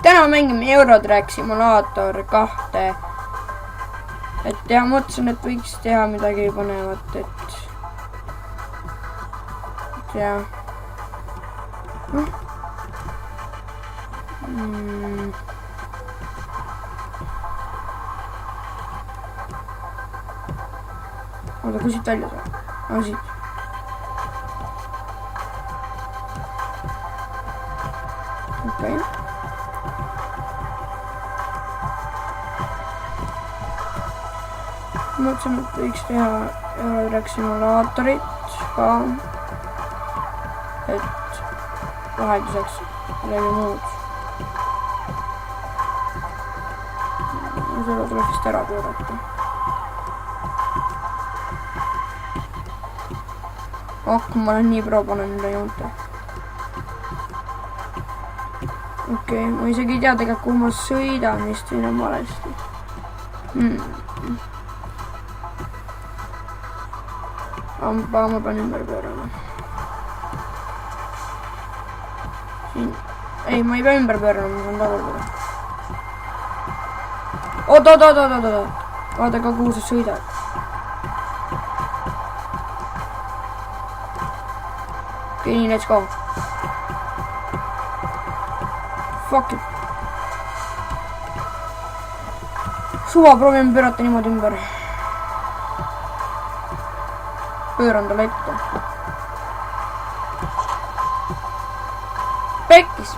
Täna mängime Eurotrack Simulator 2. Et teha mõtlesin, et võiks teha midagi põnevat, et ja oota, kui siit välja saab? Siit. Okei. Mõtlesin, et võiks teha Eurotrack Simulaatorit ka, et vahelduseks midagi muud. Seda tuleb vist ära pöörata. Ma olen nii pro, panen üle joonte. Okei, ma isegi ei tea tegelikult, kuhu ma sõidan, vist siin on valesti. Ma pean ümber pöörama. Siin. Ei, ma ei pea ümber pöörama, ma saan tagurpidi. Oota. Vaata ka, kuhu sa sõidad. Okei, nii, let's go. Fuck it. Suva, proovime pöörata niimoodi ümber. Pööran talle ette. Pekkis.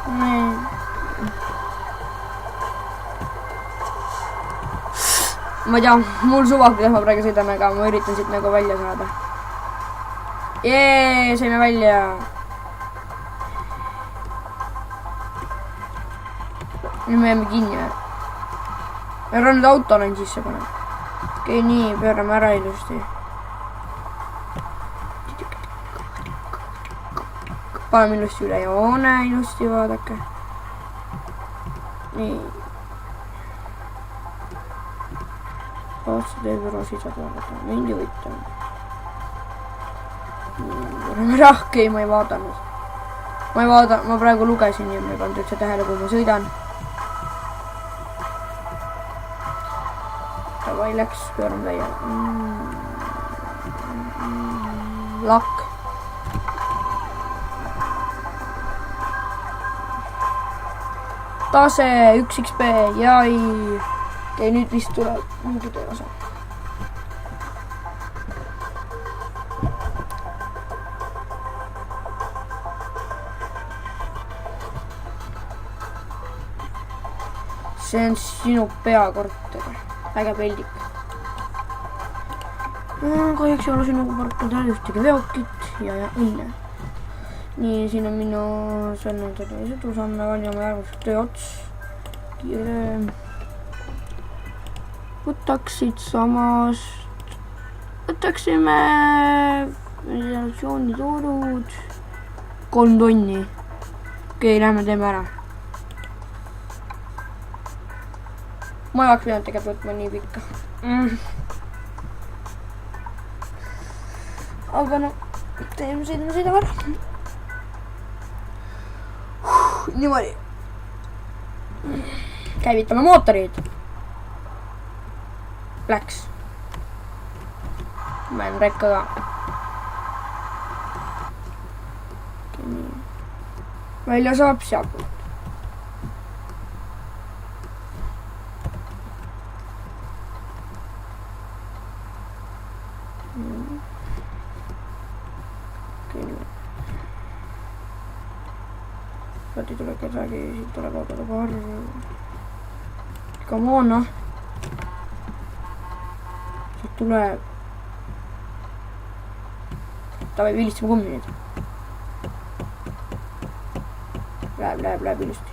Ma ei tea, mul suva, kuidas ma praegu sõidan, aga ma üritan siit nagu välja saada. Jee, saime välja. Nüüd me jääme kinni või? Ära nüüd autole sisse paneb. Okei, nii, pöörame ära ilusti. Paneme ilusti üle joone, ilusti vaadake. Nii. Otsa teeb rosid saab vaadata. Mingi võtta. Pöörame rahke, ma ei vaadanud. Ma praegu lugesin ja ma ei pannud üldse tähele, kui ma sõidan. Tavai läks, pööram täie. Lakk. Tase 1XP, jai. Okei, nüüd vist tuleb mingi tööosa. See on sinu peakorter. Väga peldik. Kahjuks ei ole sinu korter ühtegi veokit ja õnne. Nii, siin on minu sõdusamme valjama järgmiseks töö ots. Kiire. Võtaksid samas. Võtaksime relatsioonitorud. 3 tonni. Okei, lähme teeme ära. Ma ei oleks pidanud tegelikult võtma nii pikka. Aga no, teeme sõidame ära. Niimoodi. Käivitame mootorid. Läks. Ma olen rekka ka. Välja saab sealt. Ei tule kedagi, siit tuleb vaadata paar. Come on, noh. Siit tuleb. Tavai, vilistame kummi nüüd. Läheb ilusti.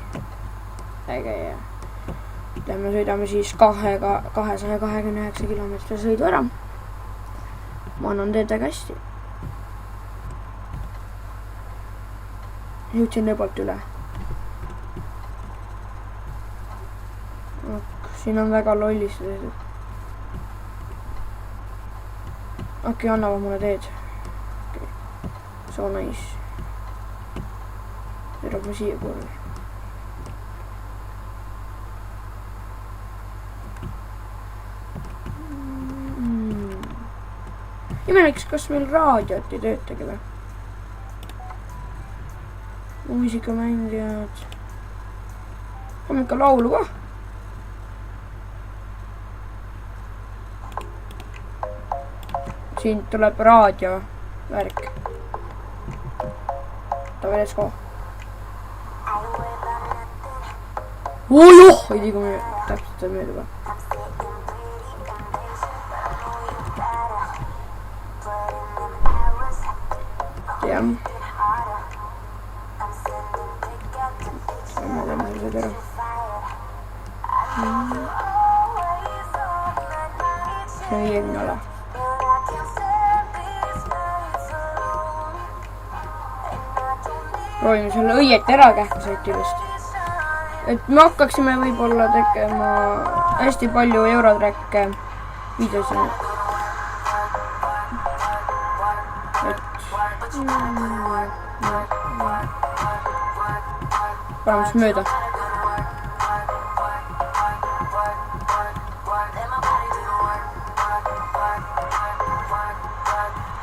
Äge, jah. Lähme sõidame siis 229 kilomeetri sõidu ära. Ma annan teedega hästi. Jõudsin lõbalt üle. Siin on väga lollistatud. okei, annavad mulle teed. Okay. So nice. Tuleb ma siia poole. Imeliks, kas meil raadiot ei töötagi või? Muusikamängijad. On ikka laulu ka? Siin tuleb raadio värk. Davai, let's go. Ojoh! Ei tea, kui me täpselt mööda juba. Jah. Ma teeme seda ära. See on 50 ala. Proovime selle õieti ära kähkaseid ilusti. Et me hakkaksime võib-olla tegema hästi palju Eurotracke videosina. Paneme siis mööda.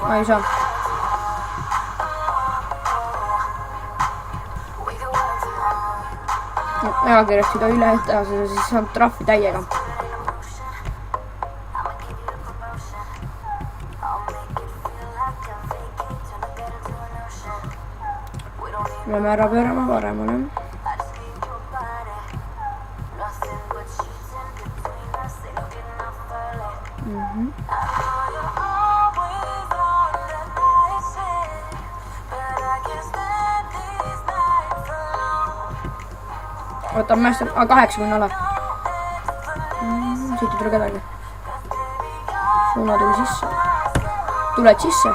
Ma ei saa. Ajakirjast seda üle teha, seda siis saab trahvi täiega. Peame ära pöörama paremale. Oota, ma mäestan, 80 ala. Siit ei tule kedagi. Suuna tuli sisse. Tuled sisse.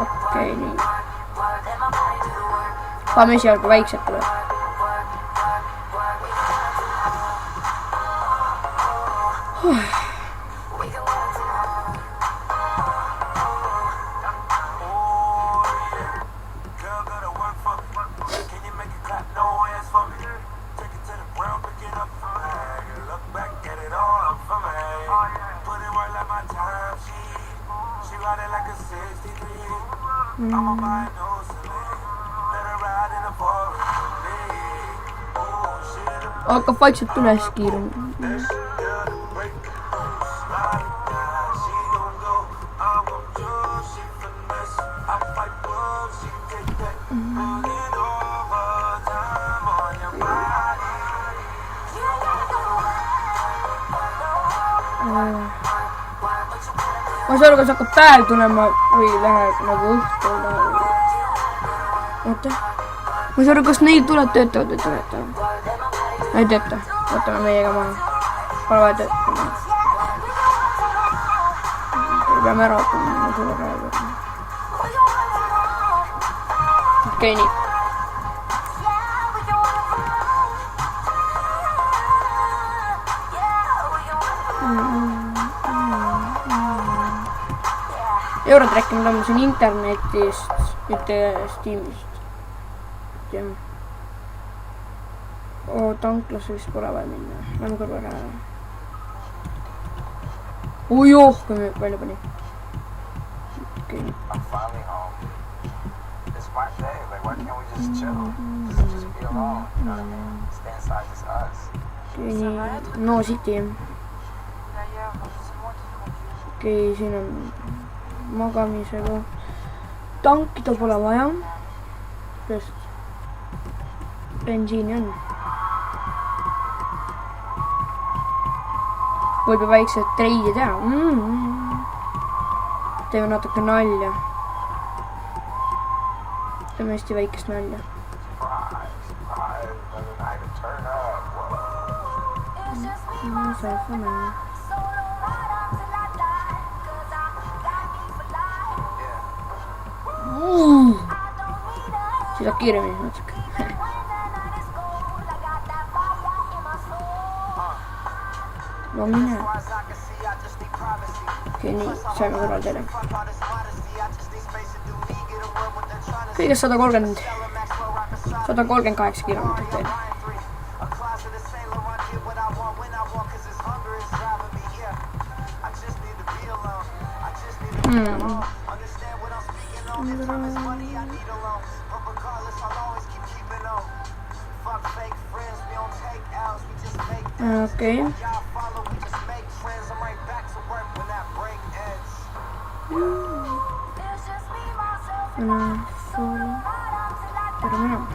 Okei, nii. Paneme esialgu väiksed tuleb. Hakkab vaikselt üles kiiruma. Ma ei saa aru, kas hakkab päev tulema või läheb nagu õhtul. Oota. Ma ei saa aru, kas neil tuleb töötavad või töötavad. Ei tööta. Võtame meiega maha. Pole vaja töötama. Peame ära ootama. Okei, nii. Eurotracki ma tõmbasin internetist, mitte Steamist. Tanklasse vist pole vaja minna. Lähme kõrvaga ära. Ojoh, kui me palju pani. Okei. No City. Okei, siin on magamisega. Tankida pole vaja. Sest bensiini on. Võib ju väiksed treidi teha. Teeme natuke nalja. Teeme hästi väikest nalja. siis saab kiiremini natuke. No mine. Okei, nii, saime kõrval teile. Kõigest 138 kilomeetrit teile. Okei. Tere minema.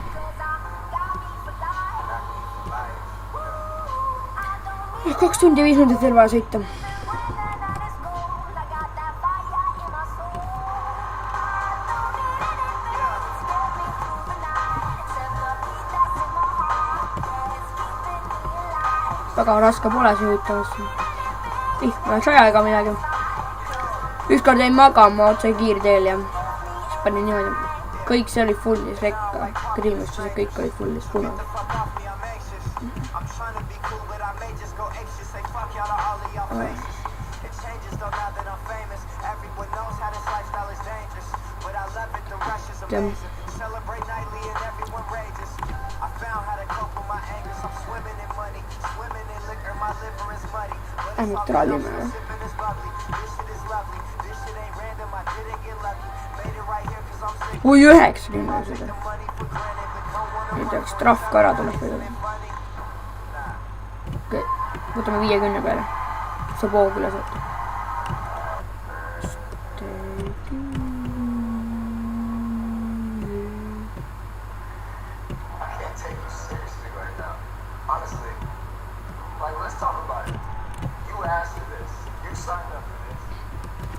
2 tundi ja 5 minutit veel vaja sõita. Väga raske pole see huvitavasse. Läheks aja ega midagi. Ükskord jäin magama otse kiirteel ja siis panin niimoodi. Kõik see oli fullis rekka. Kriimustused kõik olid fullis punad. Ainult rallimäärä. Oi 90 seda. Nüüd oleks trahv ka ära tuleb või. Okei, võtame 50 peale. Saab hoog üle saata.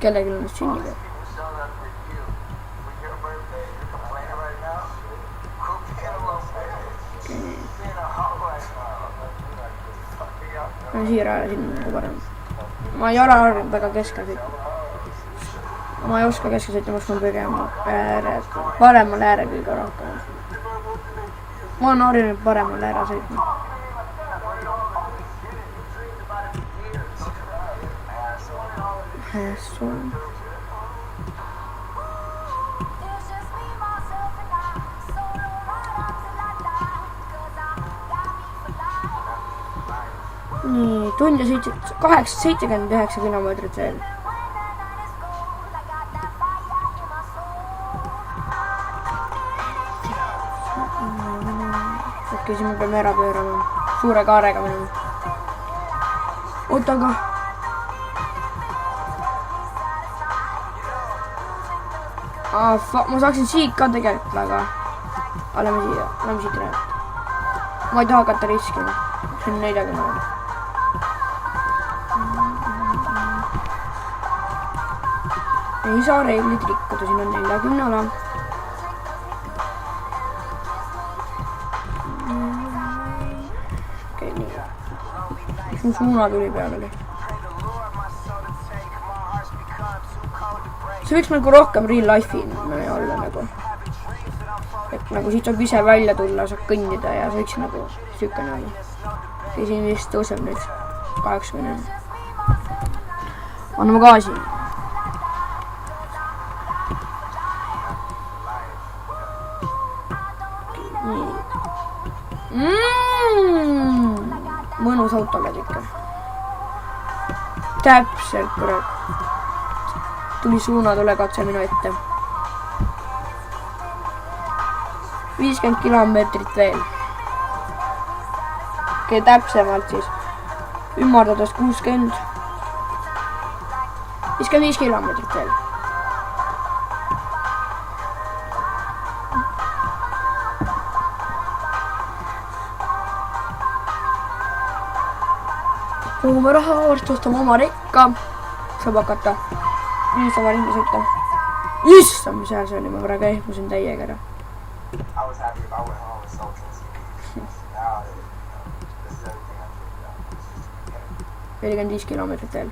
Kellelgi on nüüd sünnipäev. Ma siia raja sinna nagu parem. Ma ei ole harjunud väga keskel sõitma. Ma ei oska keskel sõitma, ma oskan pigem paremal ääre kõige rohkem. Ma olen harjunud paremal ääre sõitma. Nii, tund ja 79 kilomeetrit veel. Okei, siis me peame ära pöörama. Suure kaarega minema. Oota, aga... ma saaksin siit ka tegelikult, aga... Lähme siit räägida. Ma ei taha hakata riskima. See on 40. Ei saa reeglid rikkuda, siin on 40 ala. Okei, nii. Sun suuna tuli peale oli. See võiks nagu rohkem real life'i olla nagu. Et nagu siit saab ise välja tulla, saab kõndida ja see võiks nagu sükene olla. Ja siin vist tõuseb nüüd 80. Anname gaasi. Mõnus autoled ikka. Täpselt, kurat. Tuli suunatule katse minu ette. 50 kilomeetrit veel. Okei, täpsemalt siis. Ümardades 60. 55 kilomeetrit veel. Kuhu me raha avastustame oma rekka. Saab hakata niisama ringi sõita. Issam, mis hääl see oli, ma praegu ehmusin täiega ära. Veel 45 kilomeetrit veel.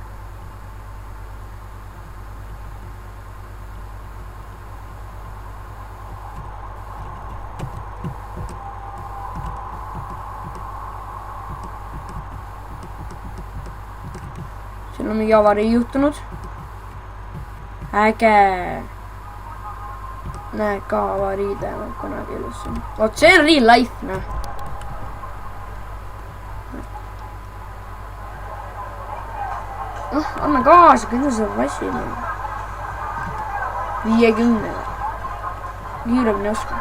on mingi avarii juhtunud. Äge. Näed ka avariid lähevad kunagi üles. Vot see on real life, noh. Anna gaasi, küll sa vassime. 50. Kiiremini oska.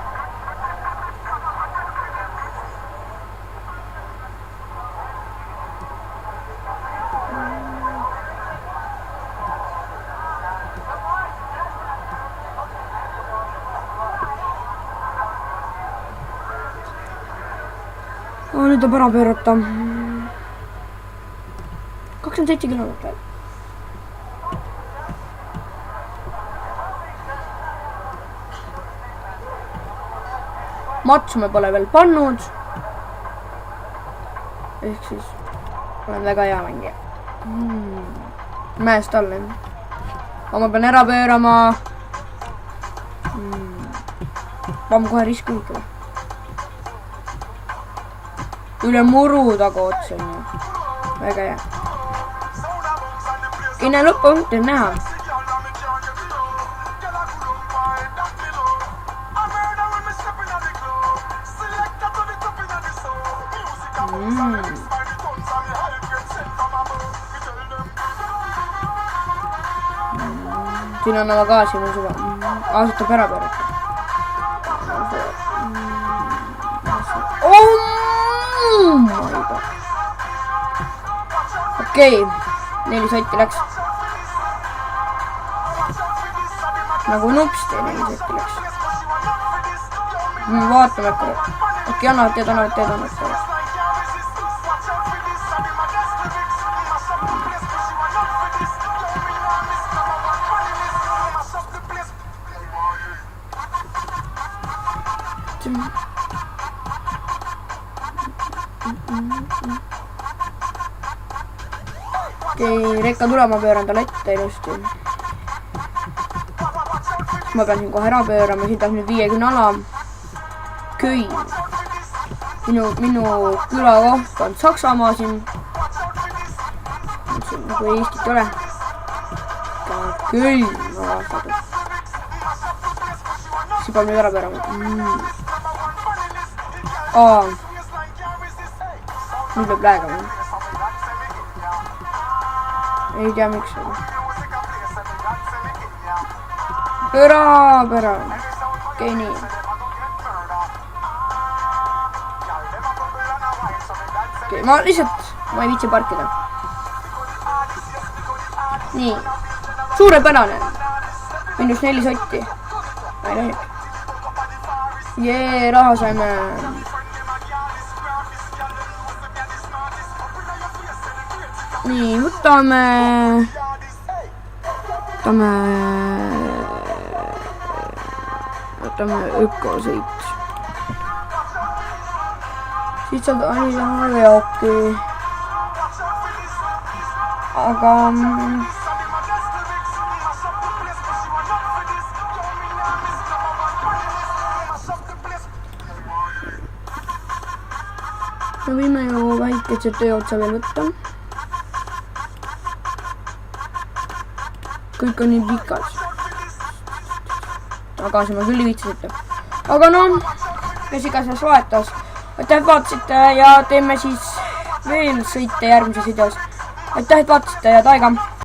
Nüüd on ära pöörata. 27 kilomeetrit. Matsu me pole veel pannud. Ehk siis olen väga hea mängija. Mäest all. Ma pean ära pöörama. Pamm kohe riskujutule. Üle muru taga otsa. Väga hea. Enne lõpupunkt on näha. Siin on oma gaasi mul suva. Asutab ära pöörata. Oh my god. Okei. 4 sotti läks. Nagu nupsti 4 sotti läks. Vaatame äkki. Okei, annavad teed. Okei, rekka tulema pööran talle ette ilusti. Ma pean siin kohe ära pöörama, siin tahab nüüd 50 ala. Köin. Minu külakoht on Saksamaa siin. Siin nagu Eestit ei ole. Köin on vastatud. Siin peab nüüd ära pöörama. Nüüd peab lähegama. Ei tea miks. Pööra. Okei, nii. Okei, ma ei viitsi parkida. Nii. Suurepärane. Minus 4 sotti. Jee, raha saime. Nii, võtame ökosõit. Siit saab ainult veoki. Aga me võime ju väikese töö otsa veel võtta. Kõik on nii pikad. Tagasi ma küll ei viitsisite. Aga noh, kes iganes vaetas. Aitäh, et vaatasite ja teeme siis veel sõite järgmises videos. Aitäh, et vaatasite ja taega!